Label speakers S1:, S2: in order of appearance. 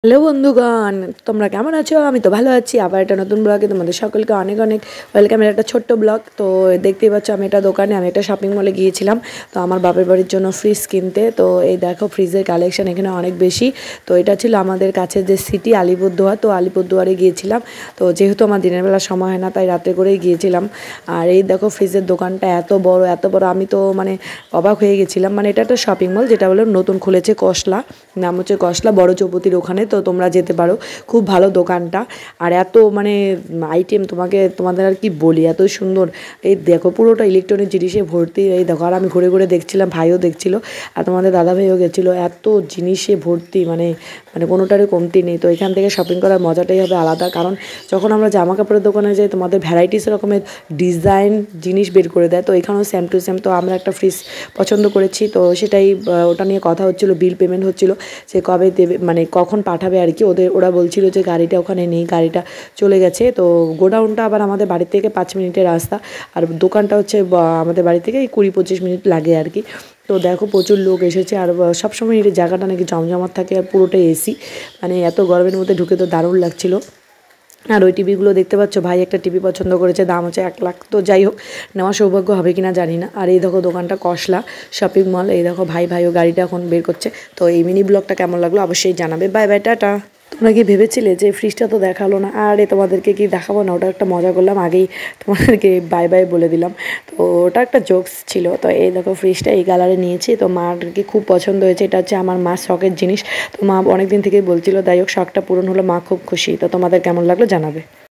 S1: Hello বন্ধুগণ, তোমরা কেমন আছো? আমি তো ভালো আছি। আবার একটা নতুন ব্লগে তোমাদের সকলকে অনেক অনেক ওয়েলকাম। একটা ছোট্ট ব্লগ। তো দেখতেই পাচ্ছ আমি একটা দোকানে, আমি একটা শপিং মলে গিয়েছিলাম তো আমার বাপের বাড়ির জন্য ফ্রিজ কিনতে। তো এই দেখো ফ্রিজের কালেকশন এখানে অনেক বেশি। তো এটা ছিল আমাদের কাছে যে সিটি আলিপুরদুয়ার, তো আলিপুরদুয়ারে গিয়েছিলাম। তো যেহেতু আমার দিনের বেলা সময় হয় না তাই রাতে করেই গিয়েছিলাম। আর এই দেখো ফ্রিজের দোকানটা এত বড় আমি তো মানে অবাক হয়ে গেছিলাম। মানে এটা একটা শপিং মল, যেটা হলো নতুন খুলেছে কসলা, নাম হচ্ছে কসলা বড় চৌপতির ওখানে। তো তোমরা যেতে পারো, খুব ভালো দোকানটা। আর এত মানে আইটেম তোমাদের আর কি বলি, এত সুন্দর। এই দেখো পুরোটা ইলেকট্রনিক জিনিসে ভর্তি। এই দেখো, আর আমি ঘুরে ঘুরে দেখছিলাম, ভাইও দেখছিল আর তোমাদের দাদা ভাইও গেছিলো। এত জিনিসে ভর্তি, মানে মানে কোনোটারই কমতি নেই। তো এখান থেকে শপিং করার মজাটাই হবে আলাদা। কারণ যখন আমরা জামা কাপড়ের দোকানে যাই তোমাদের ভ্যারাইটিস রকমের ডিজাইন জিনিস বের করে দেয়। তো এখানেও সেম টু সেম। তো আমরা একটা ফ্রিজ পছন্দ করেছি, তো সেটাই ওটা নিয়ে কথা হচ্ছিলো, বিল পেমেন্ট হচ্ছিলো যে কবে দেবে, মানে কখন পাঠাবে আর কি। ওরা বলছিল যে গাড়িটা ওখানে নেই, গাড়িটা চলে গেছে। তো গোডাউনটা আবার আমাদের বাড়ি থেকে 5 মিনিটের রাস্তা, আর দোকানটা হচ্ছে আমাদের বাড়ি থেকে 20-25 মিনিট লাগে আর কি। তো দেখো প্রচুর লোক এসেছে, আর সবসময় এই জায়গাটা নাকি জমজমাট থাকে, আর পুরোটাই এসি। মানে এত গরমের মধ্যে ঢুকে তো দারুণ লাগছিল। আর ওই টিভিগুলো দেখতে পাচ্ছ, ভাই একটা টিভি পছন্দ করেছে, দাম হচ্ছে 1 লাখ। তো যাই হোক, নেওয়ার সৌভাগ্য হবে কিনা জানি না। আর এই দেখো দোকানটা কসলা শপিং মল। এই দেখো ভাইও গাড়িটা এখন বের করছে। তো এই মিনি ব্লগটা কেমন লাগলো অবশ্যই জানাবে। Bye bye, tata. তোমরা কি ভেবেছিলে যে ফ্রিজটা তো দেখালো না? আরে তোমাদেরকে কি দেখাবো না, ওটা একটা মজা করলাম, আগেই তোমাদেরকে বাই বাই বলে দিলাম। তো ওটা একটা জোকস ছিল। তো এই দেখো ফ্রিজটা এই কালারে নিয়েছি, তো মার কি খুব পছন্দ হয়েছে। এটা হচ্ছে আমার মার শখের জিনিস। তো মা অনেক দিন থেকেই বলছিল, যাই হোক শখটা পূরণ হলো, মা খুব খুশি। তো তোমাদের কেমন লাগলো জানাবে।